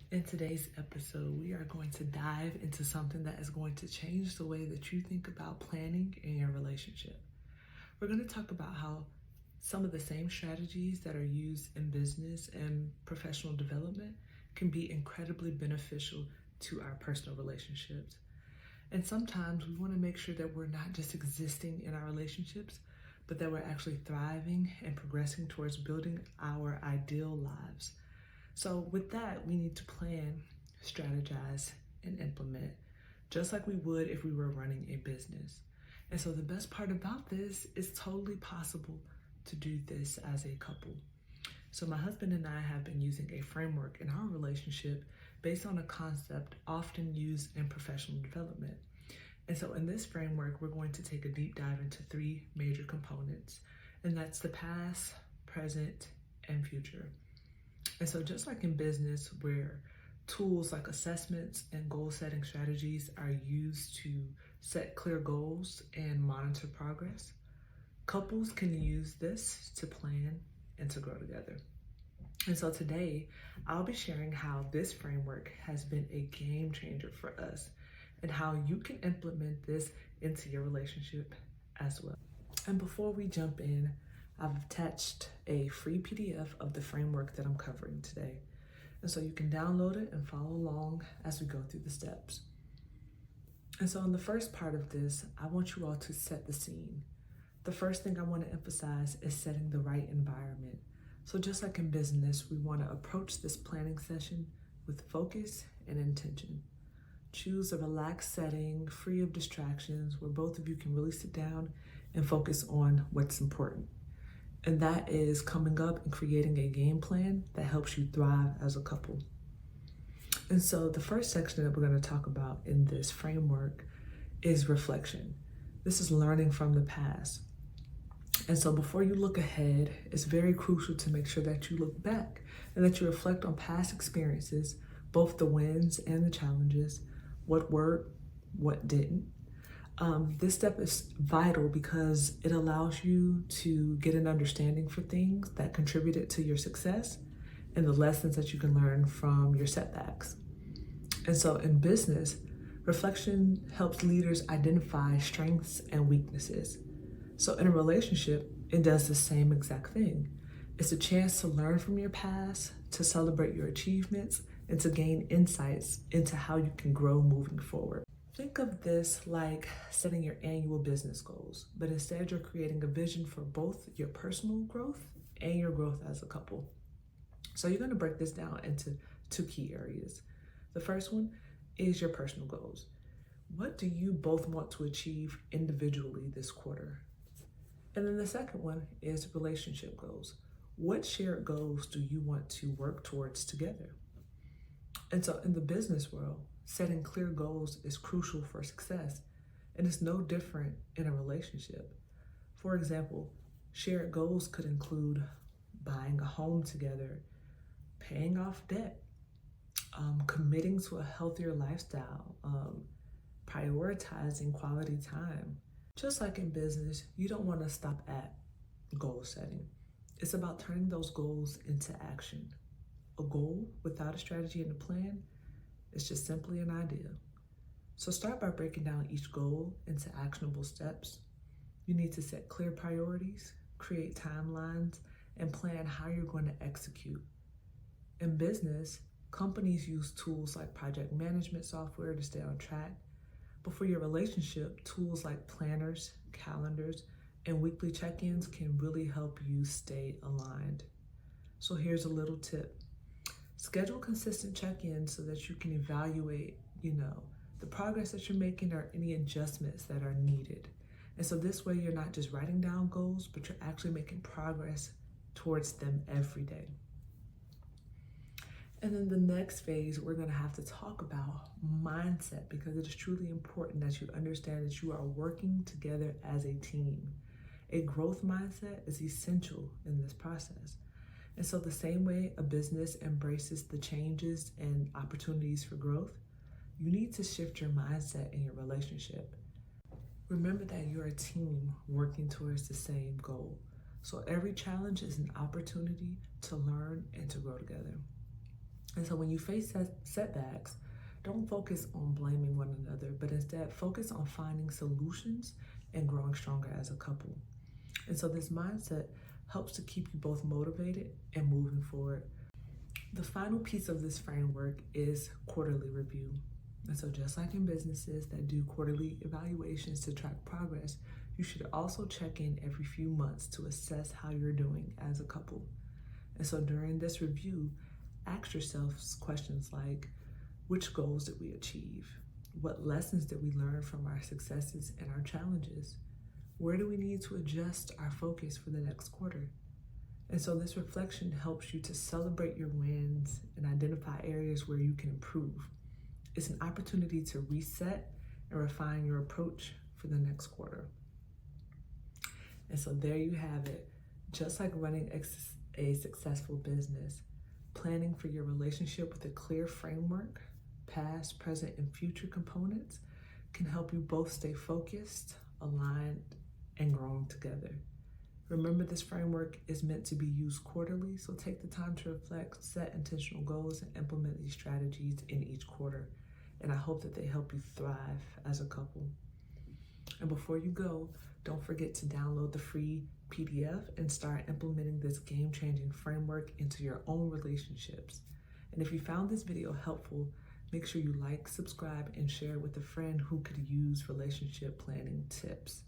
In today's episode, we are going to dive into something that is going to change the way that you think about planning in your relationship. We're going to talk about how some of the same strategies that are used in business and professional development can be incredibly beneficial to our personal relationships. And sometimes we want to make sure that we're not just existing in our relationships, but that we're actually thriving and progressing towards building our ideal lives. So with that, we need to plan, strategize, and implement, just like we would if we were running a business. And so the best part about this is totally possible to do this as a couple. So my husband and I have been using a framework in our relationship based on a concept often used in professional development. And so in this framework, we're going to take a deep dive into three major components, and that's the past, present, and future. And so just like in business, where tools like assessments and goal setting strategies are used to set clear goals and monitor progress, couples can use this to plan and to grow together. And so today, I'll be sharing how this framework has been a game changer for us and how you can implement this into your relationship as well. And before we jump in, I've attached a free PDF of the framework that I'm covering today. And so you can download it and follow along as we go through the steps. And so in the first part of this, I want you all to set the scene. The first thing I want to emphasize is setting the right environment. So just like in business, we want to approach this planning session with focus and intention. Choose a relaxed setting, free of distractions, where both of you can really sit down and focus on what's important. And that is coming up and creating a game plan that helps you thrive as a couple. And so the first section that we're going to talk about in this framework is reflection. This is learning from the past. And so before you look ahead, it's very crucial to make sure that you look back and that you reflect on past experiences, both the wins and the challenges, what worked, what didn't. This step is vital because it allows you to get an understanding for things that contributed to your success and the lessons that you can learn from your setbacks. And so in business, reflection helps leaders identify strengths and weaknesses. So in a relationship, it does the same exact thing. It's a chance to learn from your past, to celebrate your achievements, and to gain insights into how you can grow moving forward. Think of this like setting your annual business goals, but instead you're creating a vision for both your personal growth and your growth as a couple. So you're going to break this down into two key areas. The first one is your personal goals. What do you both want to achieve individually this quarter? And then the second one is relationship goals. What shared goals do you want to work towards together? And so in the business world, setting clear goals is crucial for success, and it's no different in a relationship. For example, shared goals could include buying a home together, paying off debt, committing to a healthier lifestyle, prioritizing quality time. Just like in business, you don't want to stop at goal setting. It's about turning those goals into action. A goal without a strategy and a plan is just simply an idea. So start by breaking down each goal into actionable steps. You need to set clear priorities, create timelines, and plan how you're going to execute. In business, companies use tools like project management software to stay on track. But for your relationship, tools like planners, calendars, and weekly check-ins can really help you stay aligned. So here's a little tip. Schedule consistent check-ins so that you can evaluate, the progress that you're making or any adjustments that are needed. And so this way you're not just writing down goals, but you're actually making progress towards them every day. And then the next phase, we're going to have to talk about mindset, because it is truly important that you understand that you are working together as a team. A growth mindset is essential in this process. And so the same way a business embraces the changes and opportunities for growth, you need to shift your mindset in your relationship. Remember that you're a team working towards the same goal. So every challenge is an opportunity to learn and to grow together. And so when you face setbacks, don't focus on blaming one another, but instead focus on finding solutions and growing stronger as a couple. And so this mindset helps to keep you both motivated and moving forward. The final piece of this framework is quarterly review. And so just like in businesses that do quarterly evaluations to track progress, you should also check in every few months to assess how you're doing as a couple. And so during this review, ask yourself questions like, which goals did we achieve? What lessons did we learn from our successes and our challenges? Where do we need to adjust our focus for the next quarter? And so this reflection helps you to celebrate your wins and identify areas where you can improve. It's an opportunity to reset and refine your approach for the next quarter. And so there you have it. Just like running a successful business, planning for your relationship with a clear framework, past, present, and future components can help you both stay focused, aligned, and growing together. Remember, this framework is meant to be used quarterly, so take the time to reflect, set intentional goals, and implement these strategies in each quarter. And I hope that they help you thrive as a couple. And before you go, don't forget to download the free PDF and start implementing this game-changing framework into your own relationships. And if you found this video helpful, make sure you like, subscribe, and share with a friend who could use relationship planning tips.